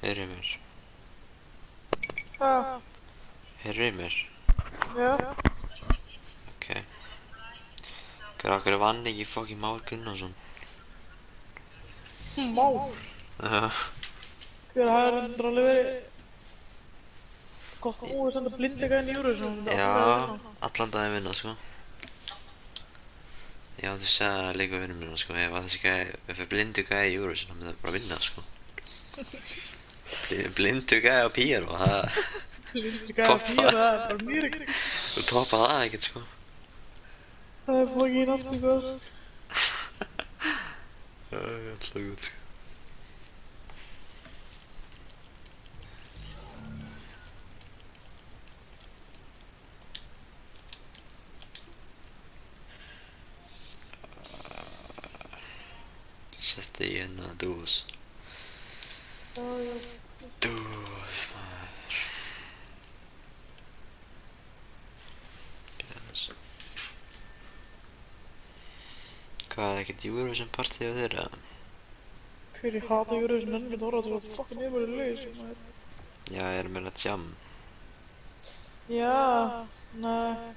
Heyrðu í mér. Ha, Heyrðu í mér. já. Ok. Okkur vann ekki fokkin Már Gunnarsson. Már. Já. Hver hafði reyndar alveg verið gott múið að senda blindegæðin í Eurovision, hann myndi alltaf að vinna. Allan daginn vinna, sko. Já, þú sagði það líka vinnum minna, sko. Ef þessi gæði, ef blindu gæði í Eurovision, hann myndi bara vinna, sko. Blindu gæði á píanó, það... Blindegæðin píu, það er bara mjög reynd. Þú toppa það ekkert, sko. Það er fokkin alltaf gott. Það er alltaf gott, sko. Setti í hérna dús. Já, já. Dús, maður. Yes. Hvað, er ekkert Eurovision party á þeirra? Hver ég hata Eurovision enn, þetta voru alltaf svo fokkin yfirlega laus, maður. Já, ég er meira jam. Já, nei.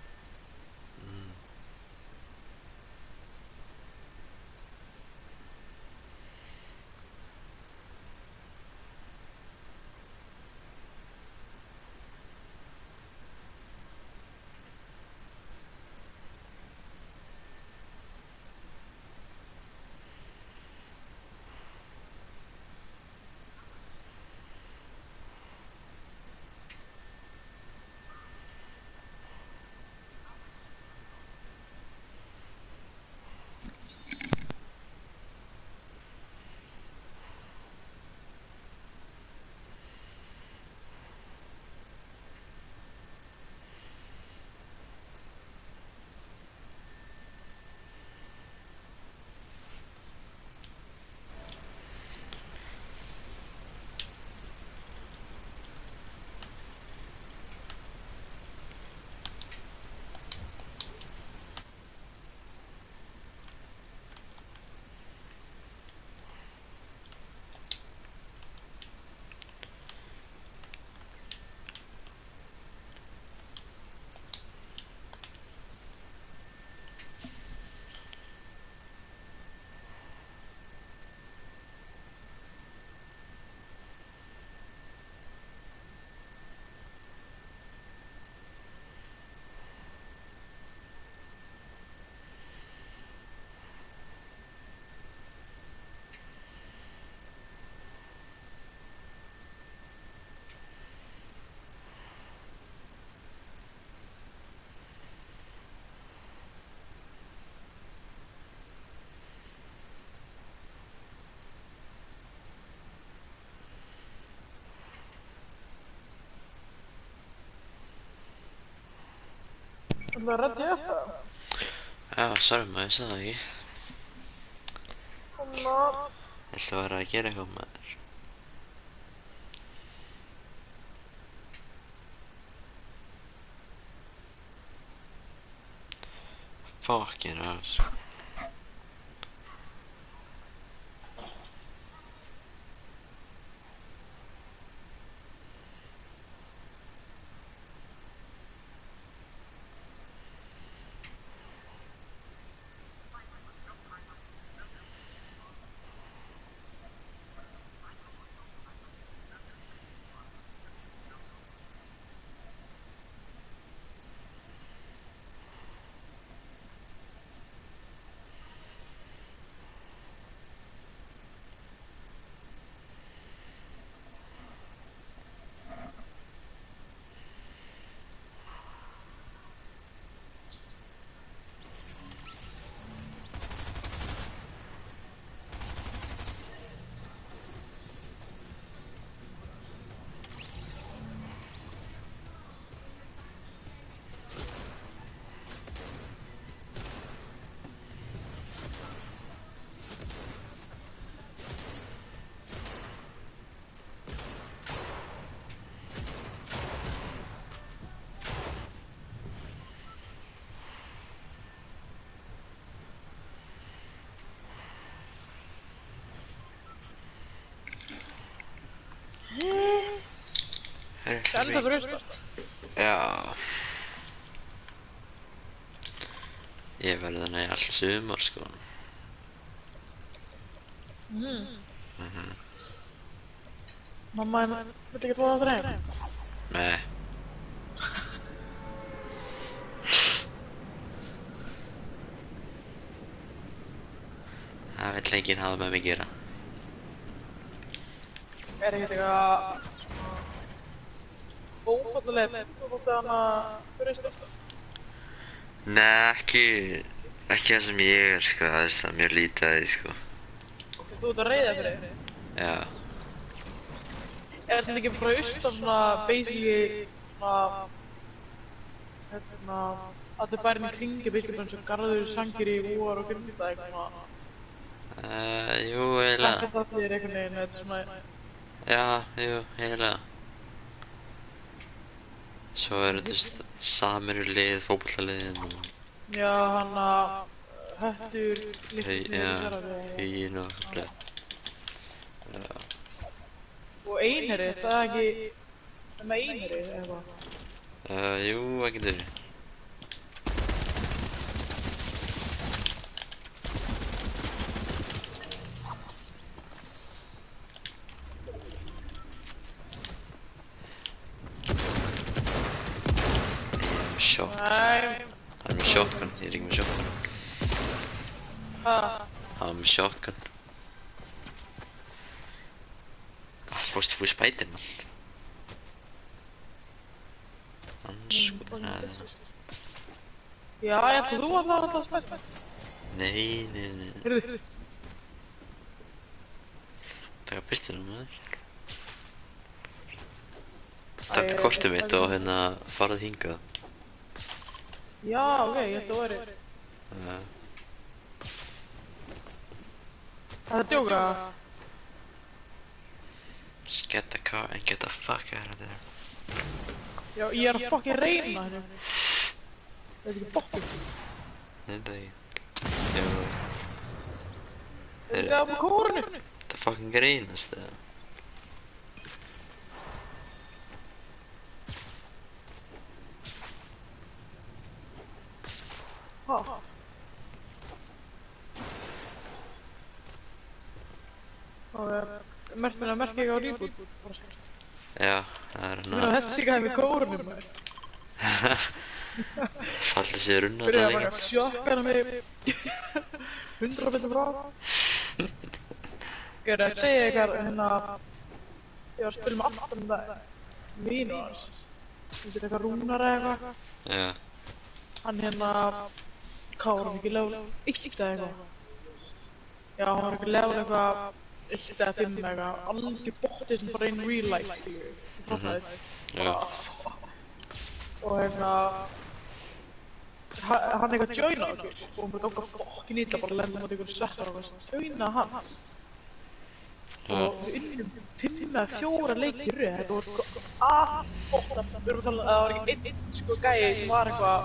Það er reddi upp það. Já, sorry maður, ég sagði það ekki. Hanna. Viltu vera að gera eitthvað maður? Fucking ass. Enda fyrir austan. Já. Ég verði þannig í allt sumar, sko. Mamma vill ekki tróða það heim. Nei. Það vill enginn hafa með mig gera. Er ekkert eitthvað ófallega fóttu hana fyrir austan? Nei, ekki það sem ég er, sko. Það er mjög lítið að því, sko. Þú ert að reiða fyrir þig? Já. Er þetta ekki bara austan svona basically svona hérna allir bærin í kringi basically bara eins og Garður, Sangeri, Úar og Grimta eitthvað svona Jú, eiginlega. Þekkast allir einhvern veginn, þetta er svona Já, jú, eiginlega. Svo eru þetta samir lið, fótboltaliðin og... Já, hana Höttur, Litli, Huginn og fleiri. Já. Og Einherji, það er ekki með Einherji eitthvað? Jú, ekki þeirri. Shotgun. Nei. Hann er með shotgun, ég er ekki með shotgun. Hvað? Hann var með shotgun. Fórstu þú Spiderman? Já, ég ætla þú að fara alltaf Spiderman? Nei. Heyrðu. Taka pistolum með þér. Takk kortið mitt og hérna farað hingað. Já, ok, ég ætla að væri. Það er djóka. Just get the car and get the fuck out of there. Já, ég er að fucking reyna hérna. Það er ekki bóttið. Nei, það ekki. Jú. Það er á kórinu. Það fucking grínast það. Hæ? Merkina merkja ekki á rýbút. Já, það er Mér á þessi gæði með kórunum. Fallið sér unna Byrjaði þetta að líka. baka sjokkana með 100 betur frá. Gæði að segja ykkar hérna. Ég var að spila með aftur dag. Vínu hans. Þetta er eitthvað Rúnar eða eitthvað. Já. Hann hérna. Hvað var hann ekki level 1 eða eitthvað? Já, hann var ekki level eitthvað 1 eða 5 eða eitthvað. Algjör bóttið sem bara in real life. Ég fattaði. Já. Og hérna. Hann eitthvað joina okkur. Og hann bara ganga fokkin illa bara lenda mot einhverju svettar og eitthvað. Joina hann. Og við unnum 5 eða 4 leiki í röð. Þetta var sko A8. Við erum að tala um að það var ekki einn sko gæi sem var eitthvað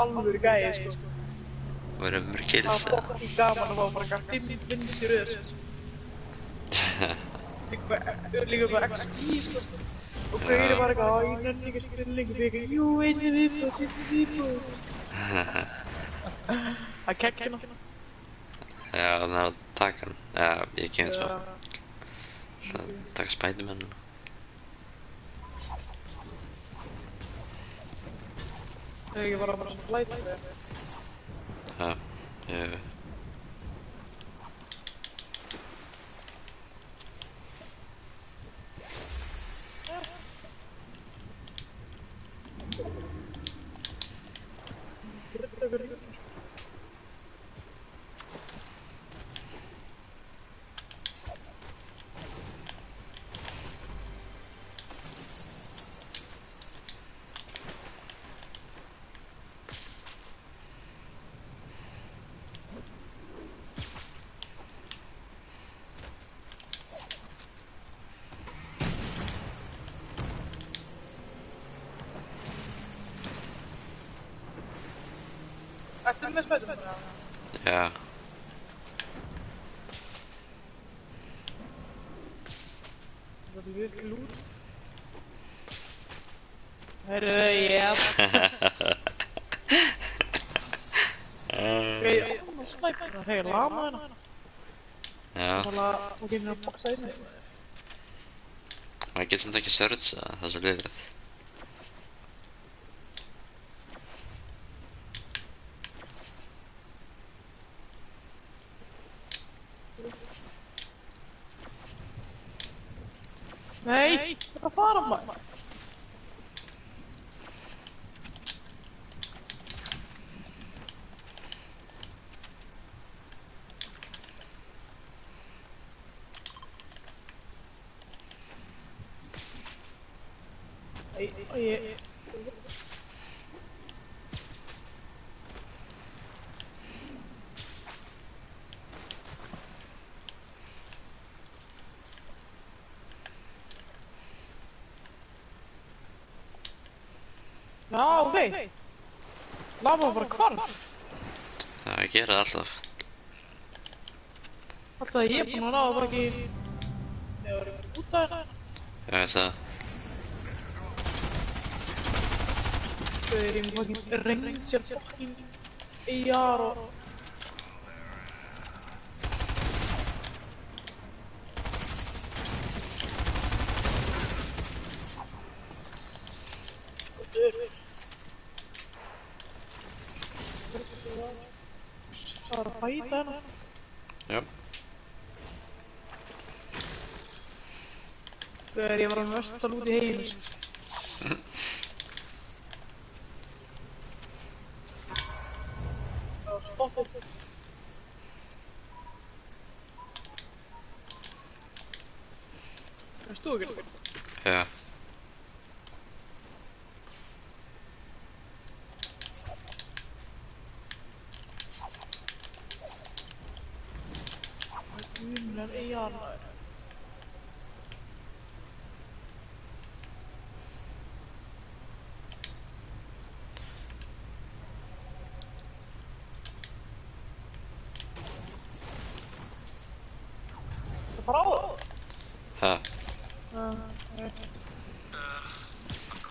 alvöru gæi sko. Það verður mörg Það kills var fokkin gaman að fá bara eitthvað 5 vinns í röð sko. Líka bara XP sko. Og Gauðri var eitthvað, ég nenni ekki að spila lengi fyrir eitthvað, jú, einni viðbót. Það er kekkina. Já, það er að taka hann. Já, ég kemur svo. Það er að taka Spiderman. Það er ekki bara svona flæta þegar. Já, ég... Ertu með Spiderman? Já. Það er vill lút. Heyrðu, ég... Ég var snæpur að heyra lama hérna. Já, Og gefið mér að boksa inni. maður getur samt ekki searcha það er svo liðrið. Nei, það fara maður. Ég... Já, ok. Lama bara hvarf. Það gerir það alltaf. Alltaf að ég er búinn að ráða bara ekki... Ég var út af hérna. Já, ég sagði. Þau eru í fucking ranger fucking AR og... Það er að bæta hérna. Já. Þegar ég var að vestal út í heims. Það var stoppið. Það stóð ekki. Já. Guðmur AR maður. Það fara á það? Ha. A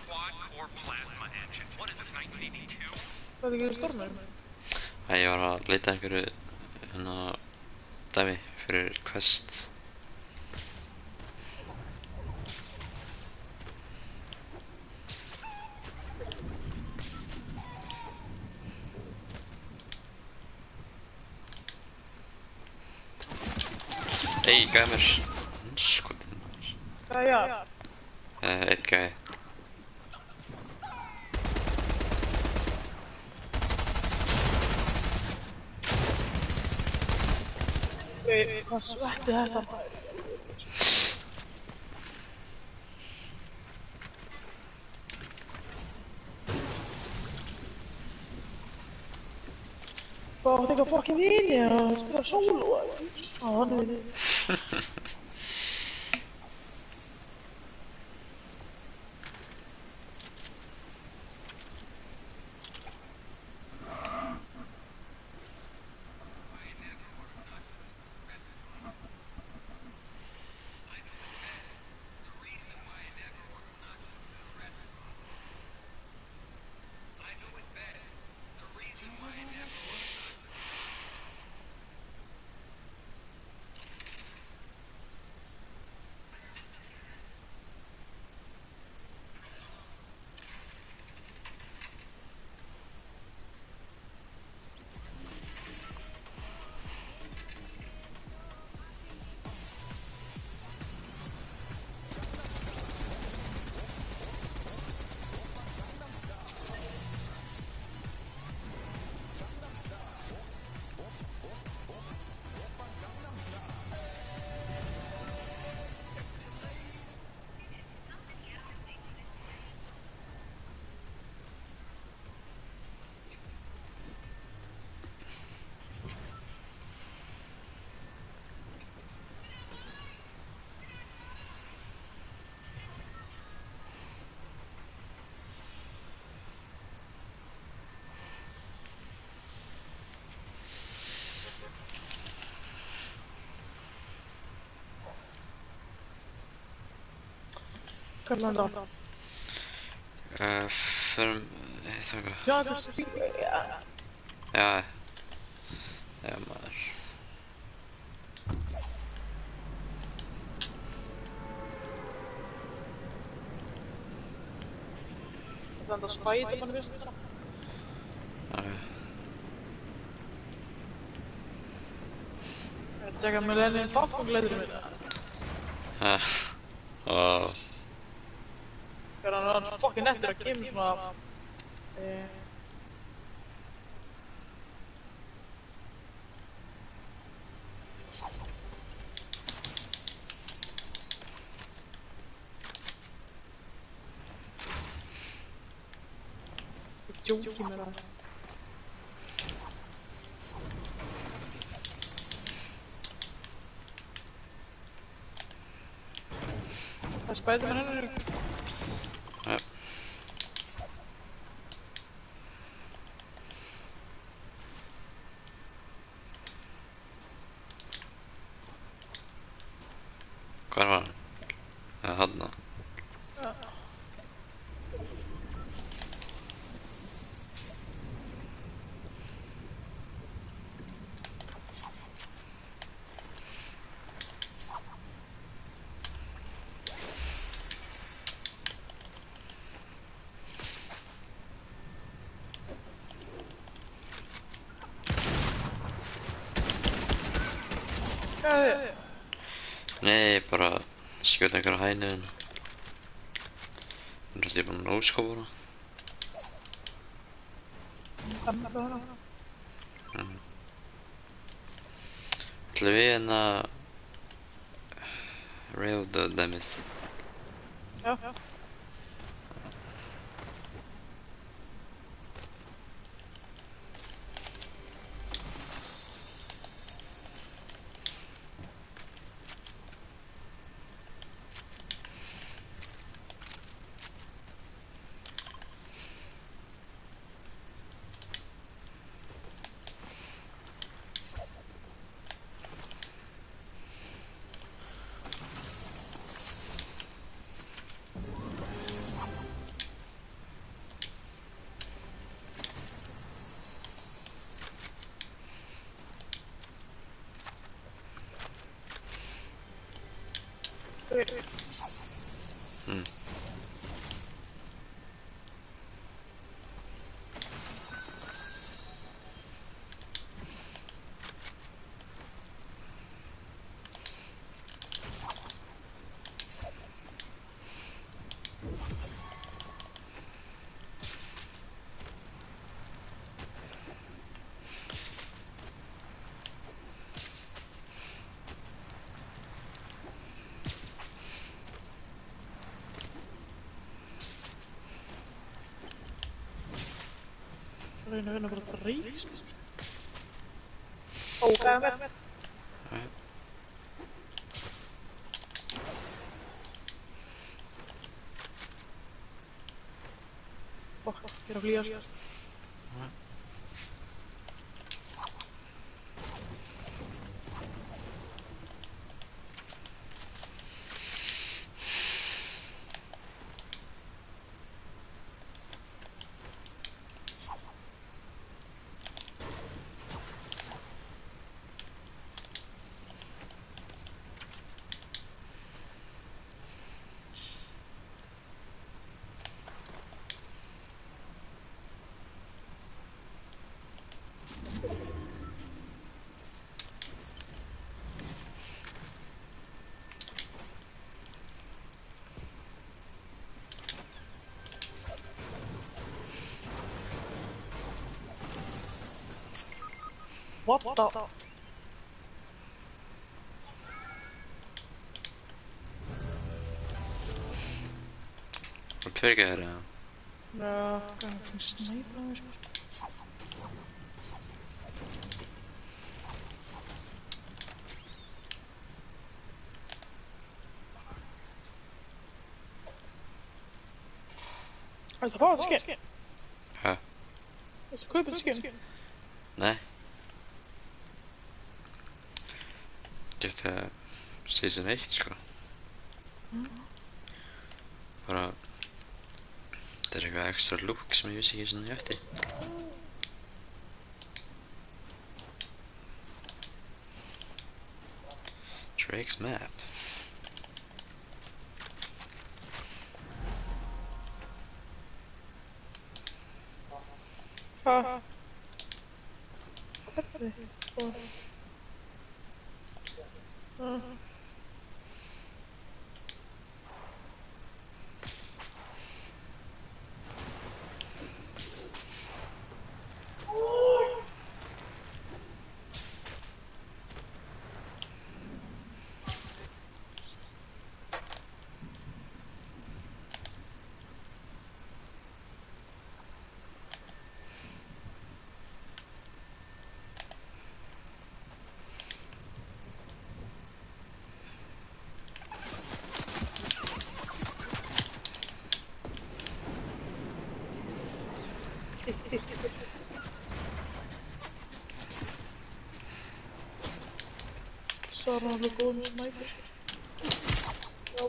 quad-core plasma engine. What is this, 1982? Hvað er ekki stormur? Æ, ég var að leita einhverju hérna dæmi fyrir quest. Ey, gæði mér. Skotin. Hvað er ég? Eitt gæði. Það svetti þetta maður. Hvað átti eitthvað fucking vini að spila solo eða? Á, hann er vini. Hvað er það? Förum, þangað. Já, þú veist, Já, já maður. það er enda spæti mann vist það. Já, Ég tjekka með Lenin Falkon-gleiturinn minna. já. Og Þegar hann er fucking nettur að kemur svona... Djóki með það. Það er spæti með henni. já. Hvar var hann? Já, þarna. Hvað er þið? Nei, bara skjóta einhverja hænu en hún er búinn að nóskópa hana. Þannig að það. Ætlum við hérna railda dæmið. Já. Reyna að vinna bara að reykja. Ó, hvað er með? Ó, ég er að flýja. What the? Og tveir gæðir eða? Já, hvað er það snæpa á þessu? Er það bara skinn? Hæ? Þessi kaupið skinn? Nei. Þetta er season 1 sko. Bara Þetta er eitthvað extra look sem ég vissi ekki svona eftir. Drake's map. Hvað? Hvernig? Hvað? Sara hann alveg góð með snæpur. Já.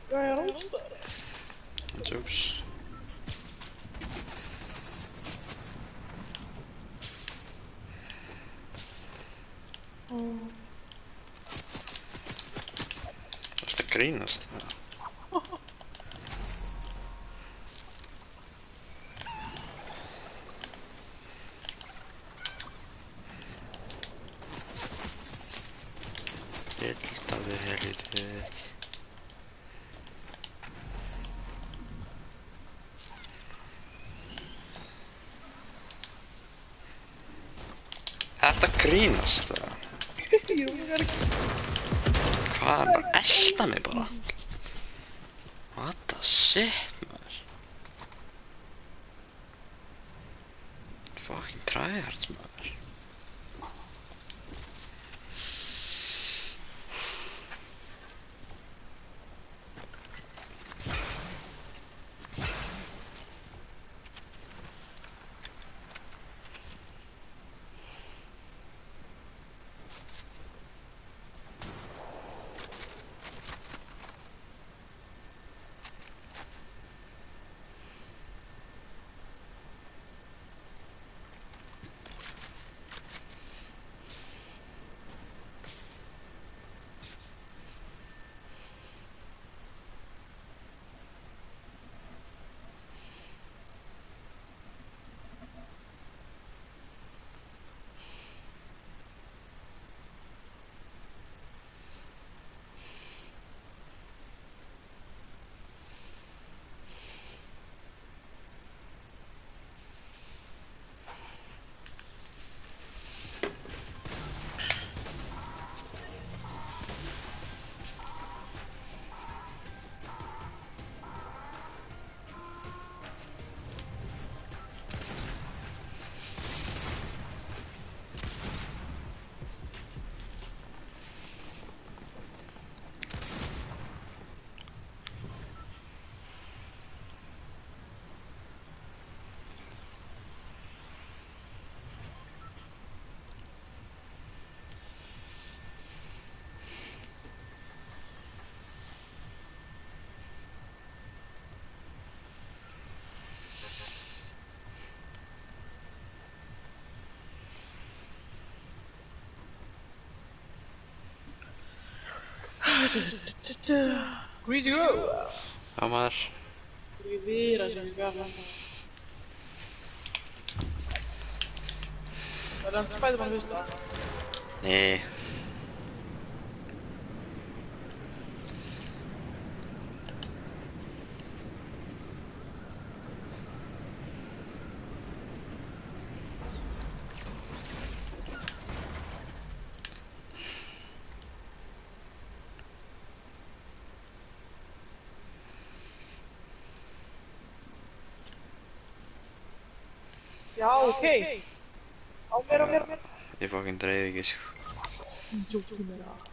Hvað er ástæður? Jokes. Varstu að grínast það? Gildaði helítið. Þetta grínast það? Jú, ég er ekki. Hvað er bara að elta mig bara? What the shit, maður? Fucking tryhards, maður. Greasy go! Já maður. Ég vera sem ég gaf. Það hann Spiderman fyrsta? Nei. Já, okei. Á mér. Ég fucking dreif ekki sko. Jókið mér að.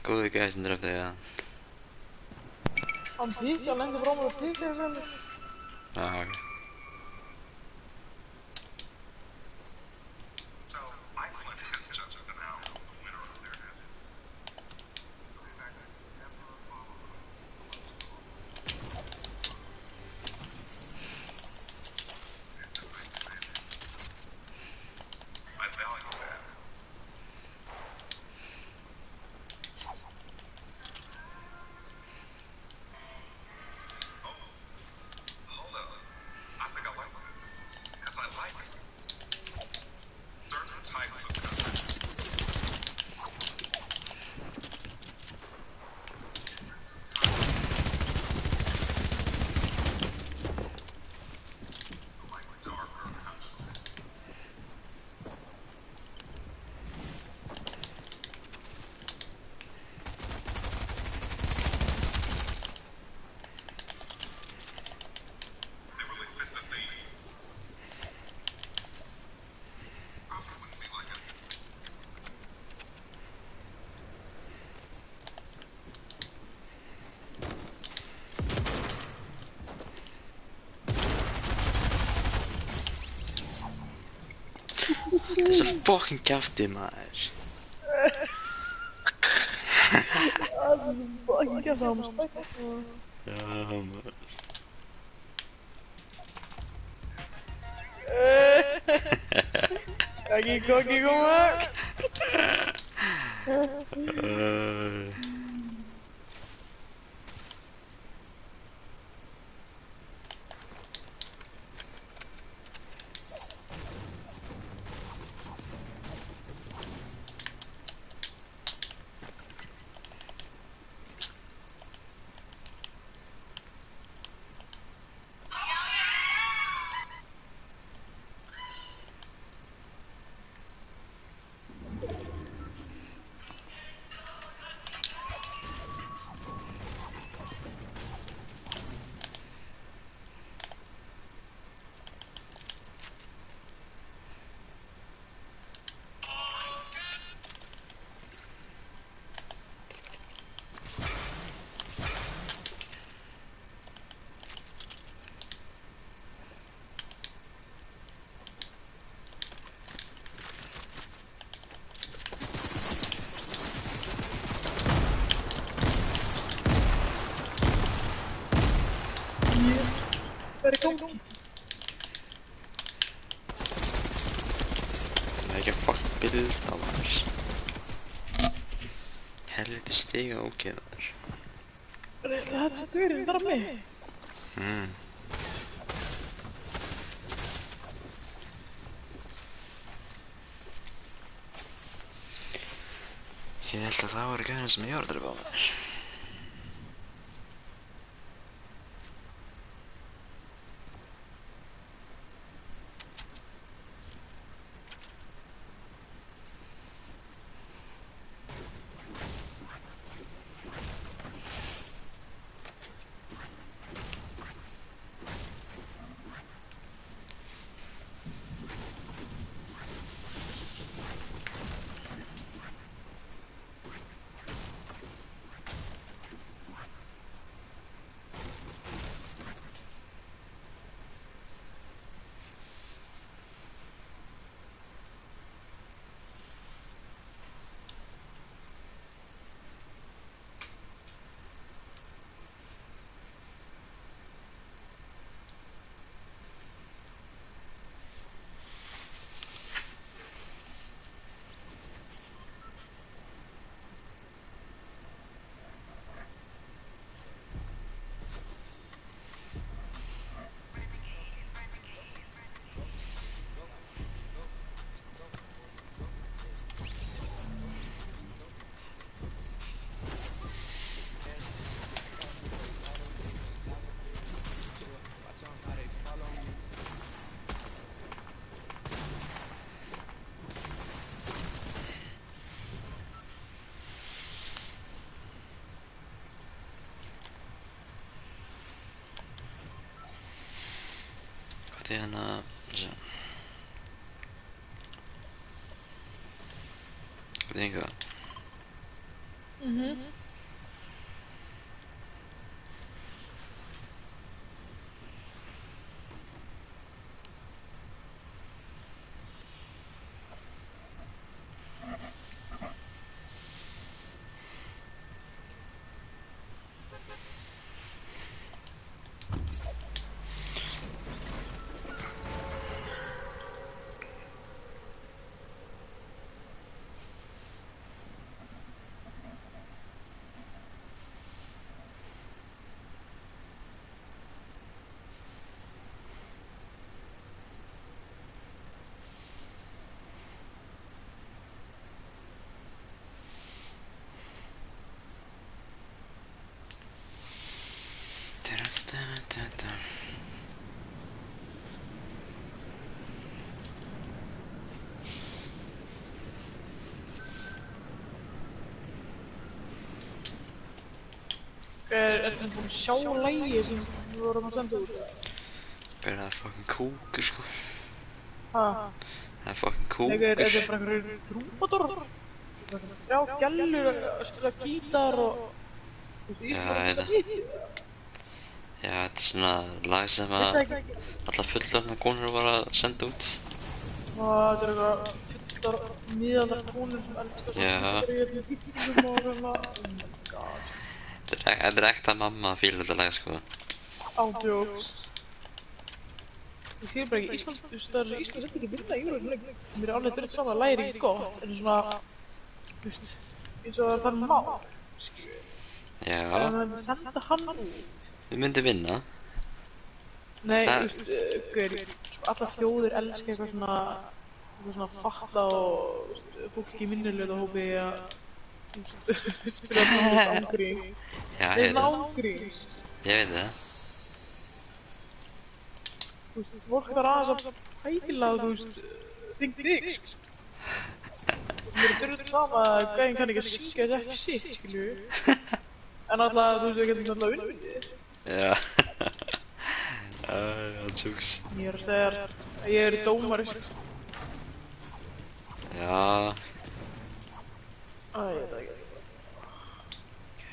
Góðu gæsinn drefði það. Hann píkja, lengur frá mér og píkja sem. Já, ok. So, Iceland has just announced the winner of their ethics. In fact, never followed I value that. Hold up. I think I like this. Because I like it. Certain types of countries. This is kind of like darker countries. They really fit the theme. Probably wouldn't be like it. Það er svo fucking kjafti maður. Það er fucking samspæk. Já maður. Ekki kokki koma. Hvað er í gangi? Það er ekki að fucking bilda maður. Helviti stiga ógeð maður. Það er svo gurinn þar á mig. Ég held að það voru gæðin sem ég var að drepa á mér. Hvað er hérna, hvað er einhver? Ertu sem búinn að sjá lægið sem við vorum að senda út? Það er fucking kúkur sko. Ha? Það er fucking kúkur. Þetta er bara einhverjir trúbadórar. Þrjá gælur að spila gítar og... Þú veist, Ísland að hitti. Já, þetta er svona lag sem að alla fullorðna konur var að senda út. Og þetta er eitthvað fullar miðaldra konur sem elskar svona gítar í gíslingum og svona. Oh my god. Þetta er ekta mamma að fíla þetta lag sko. Ándjóks. Ég sé bara ekki, Ísland, þú veist, það er svo Ísland þetta ekki vinna í Eurovision. Mér er alveg drögt saman að læri ekki gott, en svona, þú veist, eins og það er mál, skilju. Já. Þannig að það senda hann út. Við myndum vinna. Nei, þú veist, gaur, sko, alla þjóðir elska eitthvað svona fatta og, þú veist, fólk í minnihlutahópi að, þú veist, spila tónlist ángríns. Já, Nei, ángríns. Ég veit það. Þú veist, fólk þarf aðeins að pæla, þú veist, think big, sko. Mér er drögt sama að gæðin kann ekki að syngja þetta ekki sitt, skilju. En alltaf, þú veist, við getum alltaf unnið. Já. Tjúks. Ég er að segja að ég er dómari, sko. Já. Ég veit það ekki.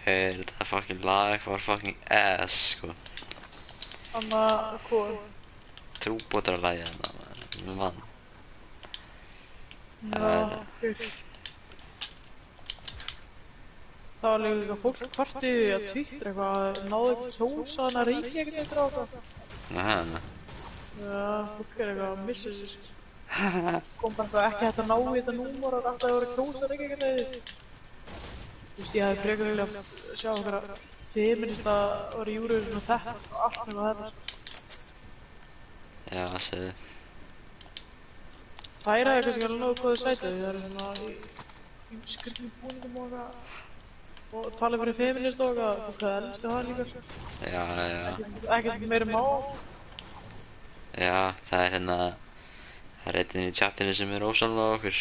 Hey, þetta fucking lag var fucking ass, sko. Anna, hvað? Trúbótar að lagja þarna, maður. Með mann. Já, ok. Það var líka fólk kvartið að Twitter eitthvað, náðu ekki kjósa hana Reykjavík eitthvað á eitthvað. Aha. Já, fólk er eitthvað að missa þessu, sko. Kom bara eitthvað ekki hægt að ná í þetta númur og alltaf að vera kjósa Reykjavík eitthvað. Þú veist, ég hefði frekar vilja að sjá einhverja feminista að vera í Eurovision og þetta og allt með þetta. Já, segðu. Þær hefði kannski alveg nógu góðu sætið, það eru svona fucking skrýtnum búningum og eitthvað. Og tala fyrir feminist og eitthvað, fólk að elska það líka. Já, já. Ekkert meiri má. Já, það er hérna, það er einn í chatinu sem er ósamlega okkur.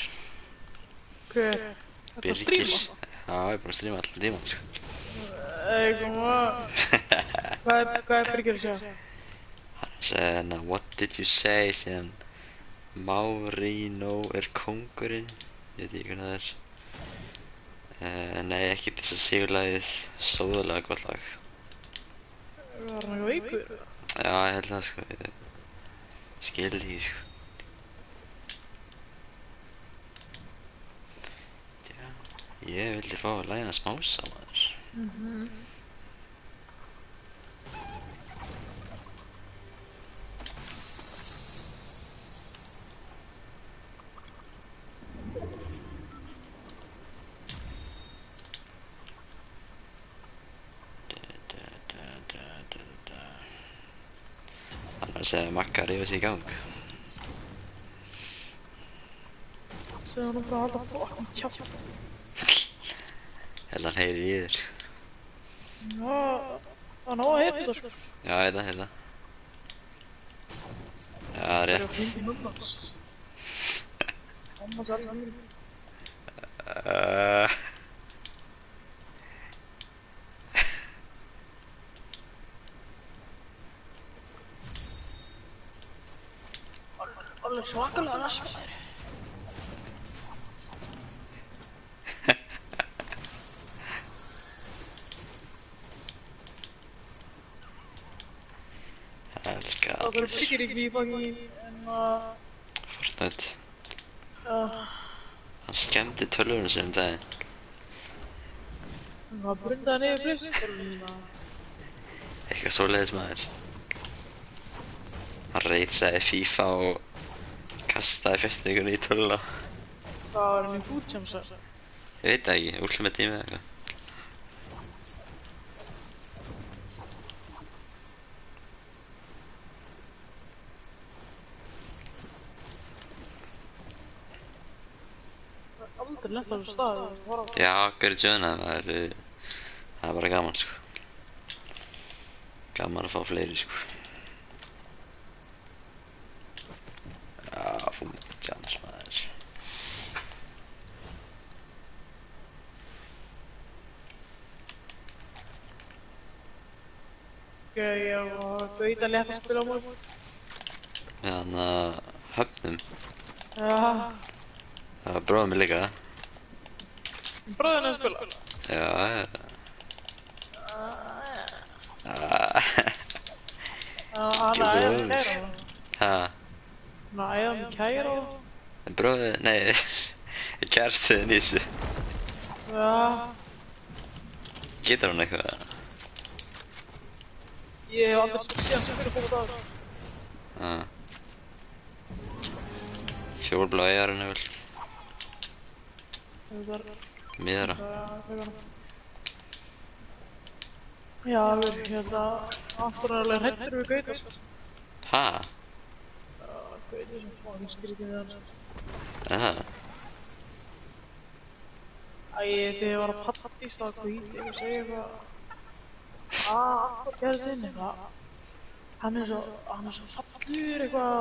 Hver? Þetta stríma? Já, ég er búinn að stríma allir tímann, sko. Koma. Hvað er Birgir að segja? Hann sagði hérna, what did you say, síðan Maurino er kóngurinn, ég veit ekki hvernig það er. Nei, ekki þess að sigurlagið, sóðalega gott lag. Var hann eitthvað veikur? Já, ég held það, sko, ég skil því, sko. Já, ég vildi fá að læga smása, maður. Annars er Magga að rífa sig í gang. Segðu hann bara að halda fucking kjátt. Held hann heyri í þér. Já, hann á að heyra þetta, sko. Já, heita. Já, það er rétt. Það er að hringi mömmu hans. Mamma sagði hann. Alveg svakalega rasmaður. Elskar Það verður Birgir ekki í fucking, Fortnite. Hann skemmdi tölvunum sér daginn. hann brundaði niður flest. Eitthvað svoleiðis maður. Hann reitsaði FIFA og kastaði festingunni í tölvuna. Það var hann í foodchamsa. Ég veit það ekki, Ultimate Team eða eitthvað. Aldrei lent á þessu staði, þú var að... Já, Gary Jones, það er bara gaman, sko. Gaman að fá fleiri, sko. Já, foodchams, maður. Ég var Gauta létt að spila á morgun. Með hann höfnum. Já, Það var bróðum mig líka. bróðin að spila. Já, Hann að æða mig kæra. Ha, Hann að æða mig kæra. bróði, nei, ég kærst þið nýsu. Já, Getur hún eitthvað? ég hef aldrei séð sem fyrir fólk á þessu. Fjólblá eigarinn er vel. Það er... Miðra. Já, við hérna afturlega hrættur við Gauta, sko. Ha? Gauta sem fóðum skrítið við hann. Aha. Þegar ég var að pattist á Gauti og segja eitthvað hvað gerði þinn eitthvað. Hann er svo fallur eitthvað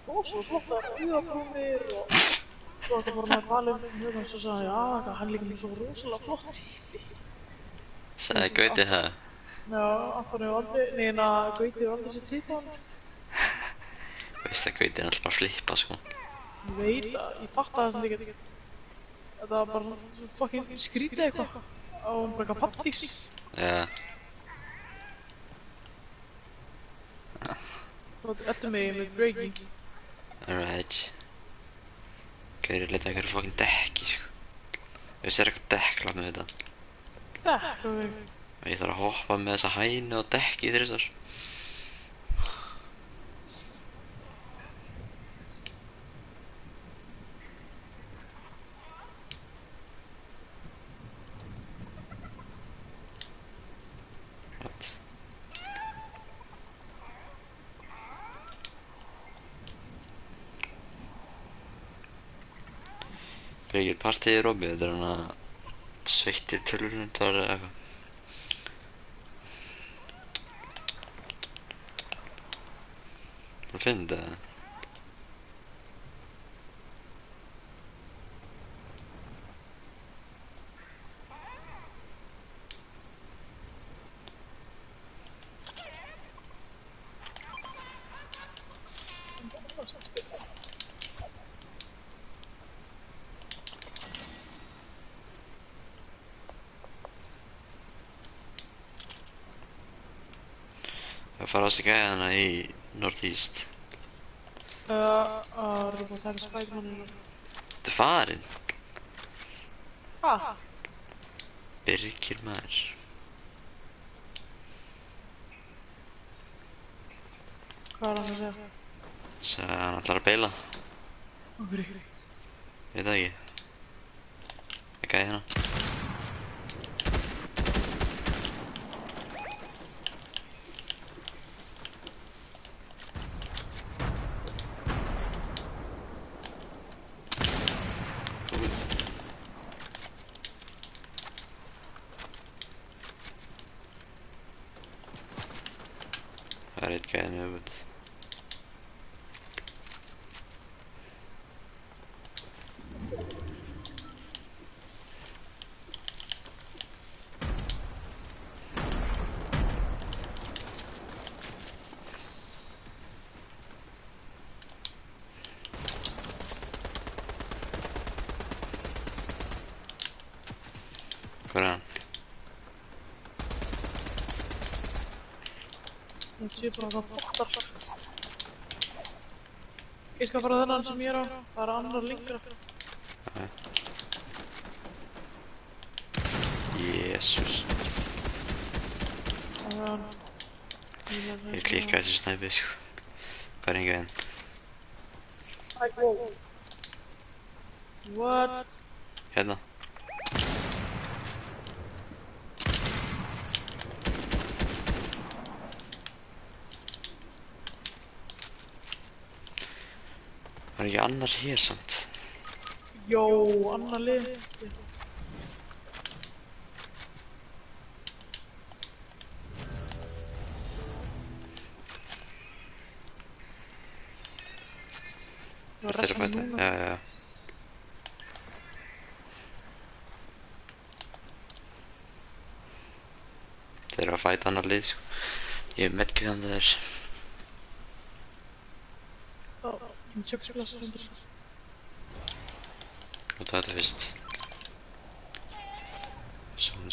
og svo flottar augabrúnir og svo þetta bara með valum og svo sagði hann, hann er líka með svo rosalega flott tippi. Sagði Gauti það? Já, hann hefur aldrei, neina Gauti hefur aldrei sér tippa hann. Veist að Gauti er alltaf bara að flippa, sko. Ég veit að, ég fattaði þess að ekki. Þetta var bara svo fucking skrítið eitthvað. Og hún bara eitthvað pattís. Já. Þú ættu mig með breaking. Alright. Gauti leita einhverju fokkin dekki, sko. Ég sér eitthvað dekkla með þetta. Dekk, ok. Ég þarf að hoppa með þessa hænu og dekki þessar. Kveikir partíið Robby, þetta er hann að sveittir tölvurhundar eða eitthvað. Þú finnst það? Það fara á sig gæðana í Northeast. Það er bara að taka Spiderman. Þetta er farinn. Hvað? Birgir maður. Hvað er hann að segja? Sæði að hann ætlar að beila. Okkur. Veit það ekki. Það er gæði hérna. Það er eitt gæði með öfut. Hvað er hann? Það sé bara hvað foktar svo. Ég skal fara þennan sem ég er á. Það er annar lengra. Jésús. Það er hann. Ég klikkaði þessu snæpið, sko. Hvað er hingað inn? Æ, wow. What? Hérna. Var ekki annar hér samt? Jó, annar lið. Það var Þeir eru ressan bæta. núna. Já. Þeir eru að fæta annar lið, sko. Ég er medkið hann þeir. Tjöksklassa hundur sko. Og það þetta fyrst. Svona.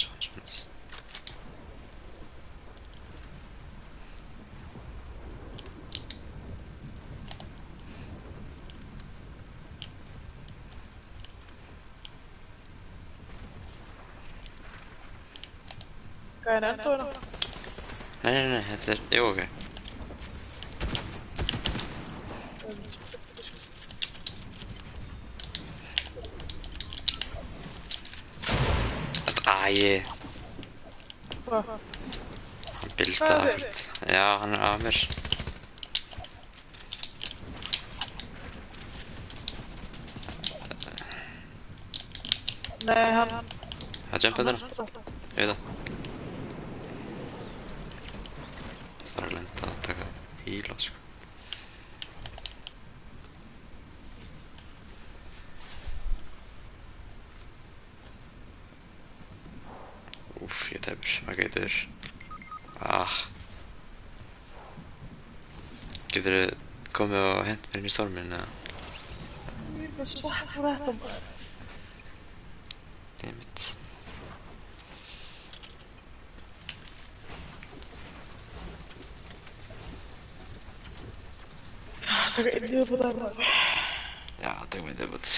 Hvað er ennþá hérna? Nei, þetta er... Jú, ok. Æi, Hvað? hann bildaði Hvað er ekkert. Já, hann er af mér. Nei, hann... Það jumpaði þarna. Ég veit það. Það er að lenda að taka híla, sko. Úff, ég tefur. Hvað getur? Geturðu komið og hent mér inn í storminn, eða? Ég er bara svart á þetta maður. Dammit. Taka inn í það på það maður. Já, tökum við debut.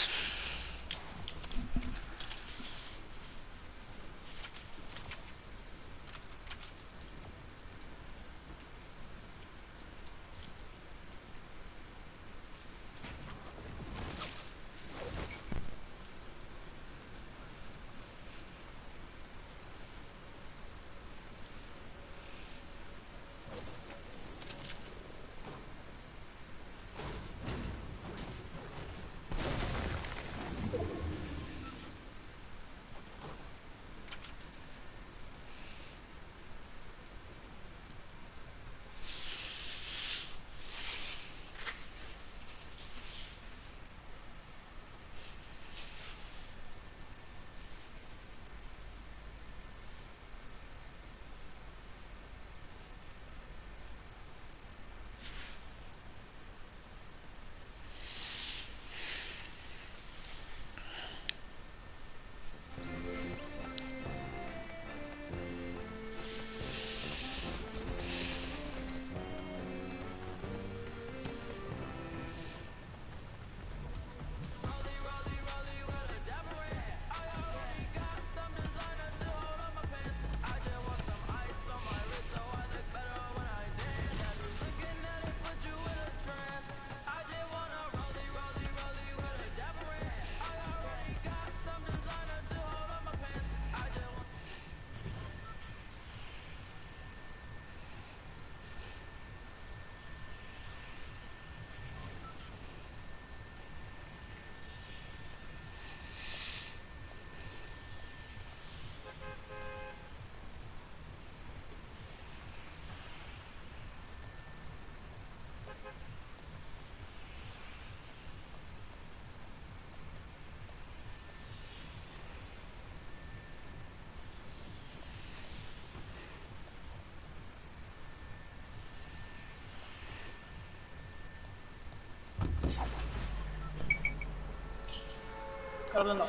Þarna.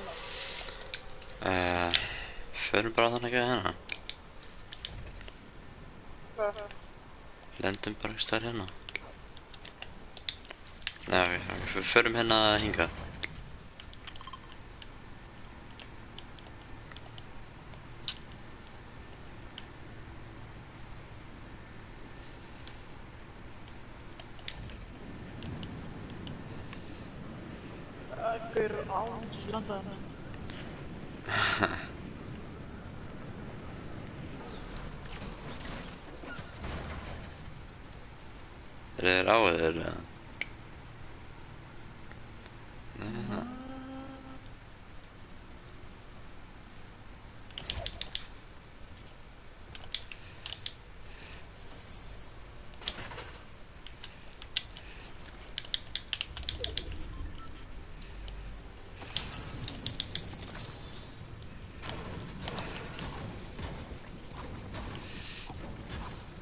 Förum bara þannig ekki hérna. Hvað? Lendum bara ekki staðar hérna. Nei, ok, förum hérna hingað. Gaur án sem landaði hann. Eru þeir á þér eða? Nei.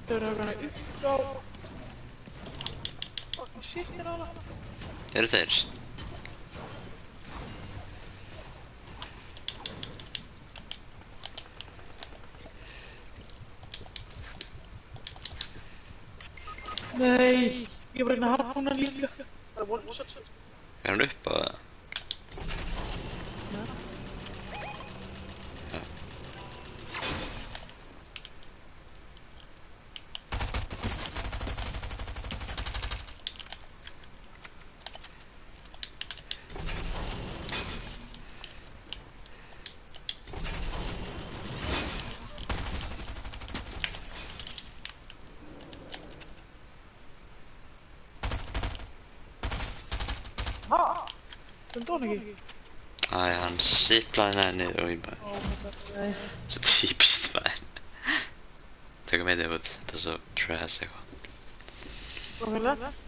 Þau eru að upp á... Fucking shit er á það. Eru þeir? Nei, ég var að reyna að harpúna líka. Það er one-shot. Er hann upp á það? Ha? Það dó hann ekki? Æ, hann siplaði það niður og ég bara... Ó, nei. Svo típist maður. Tökum með þig út, þetta er svo trash eitthvað. Hvað fyrir það?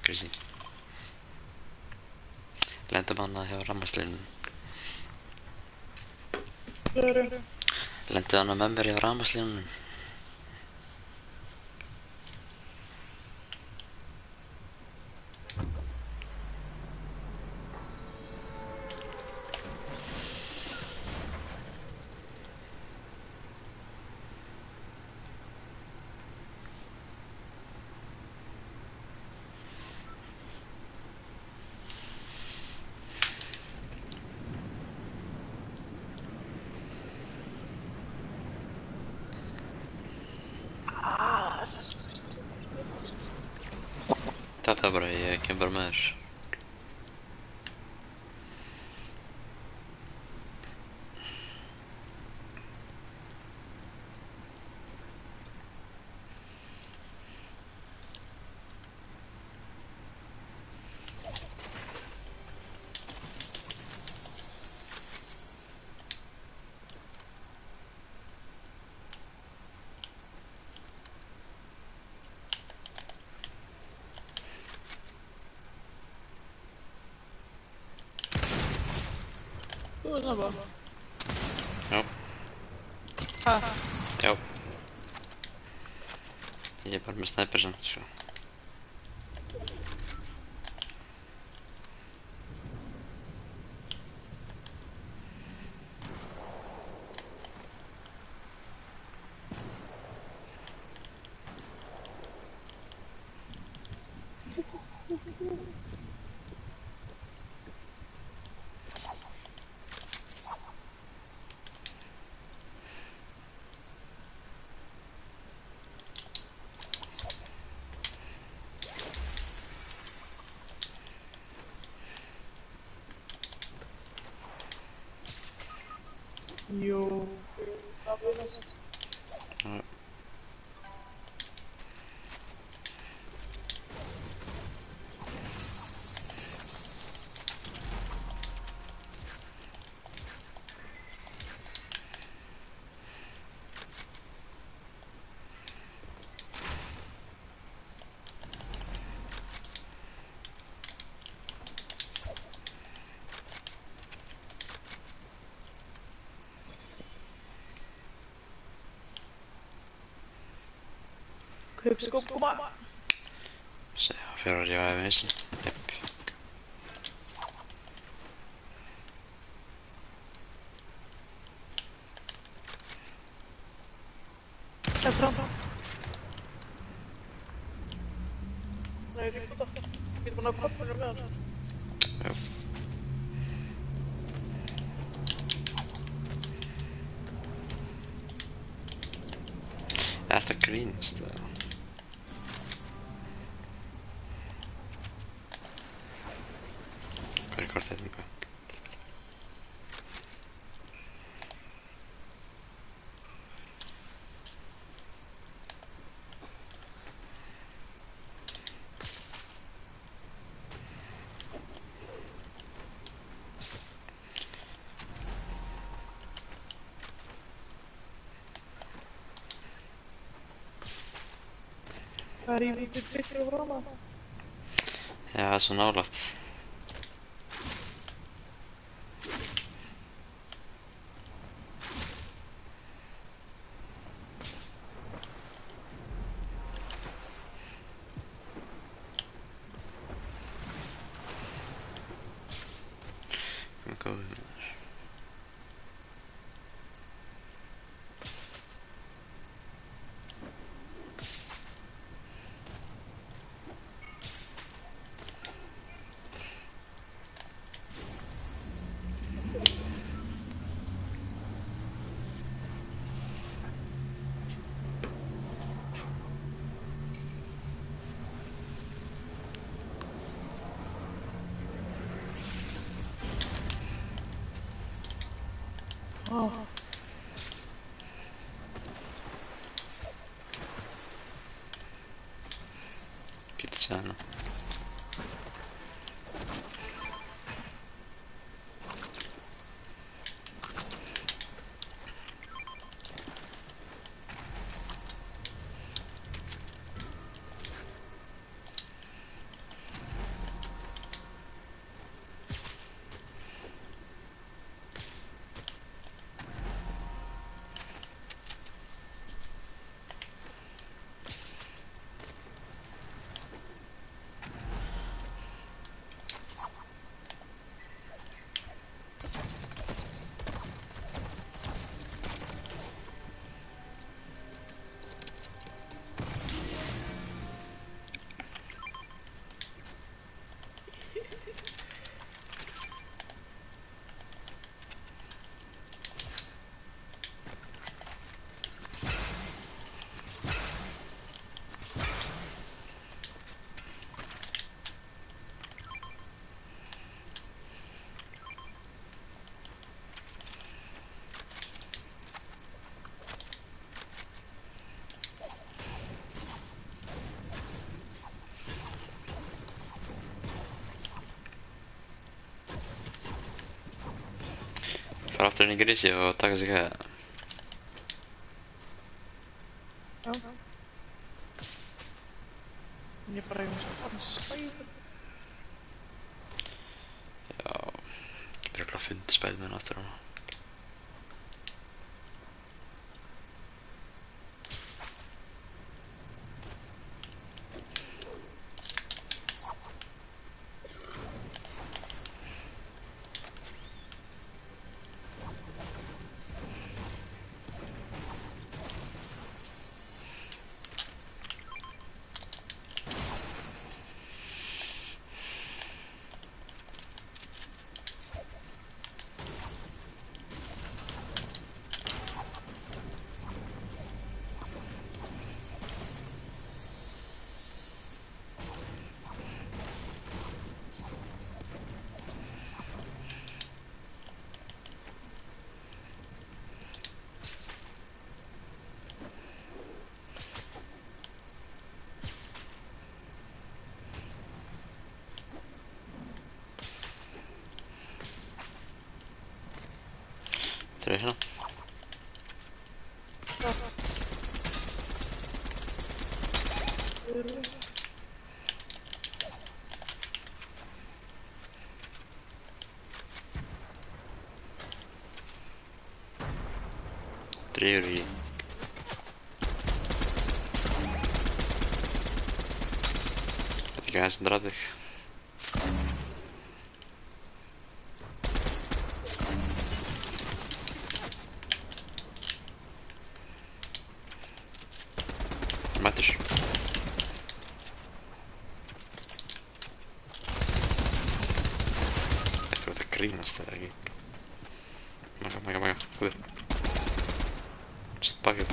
Crazy. Lendum hana hjá rafmagnslinum. Lendu hana með mér hjá rafmagnslinum. Það er bara, ég kem bara með þér. Þú er snabba. Já, Ha? já. Ég er bara með snæper samt, sko. Jú. Það er það. Já. Kaupskóp koma. Så jeg har 4 år i væsen. Jep. Það er fram. Nei, það er ekki það. Getur bara að koppuna með hann. Já. Er það grínast, eða? Hvað er kortið þetta? Það er í vitið tvittir og frama. Já, það er svo nálægt. Hvað er góðið með þér? Pizza hana. Fara aftur inn í grísi og taka sig kæða. Já. Ég bara einu svo fann sæður. Já, getur örugglega fundið Spiderman aftur hana. Þeir eru hérna. Dreifur í. Þetta er ekki aðeins sem draf þig. Mættir. Þú ert að grínast eða ekki? Mæga, húður. Bakið.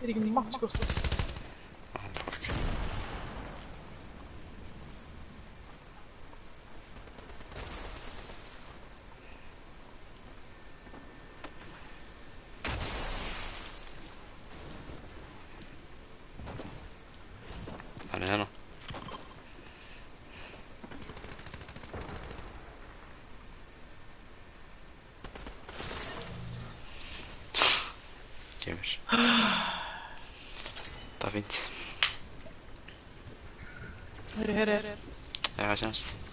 Er ekki matt sko. Fuck. Hann er hérna. Kemur. Það er fínt. Herri. Já, sjáumst.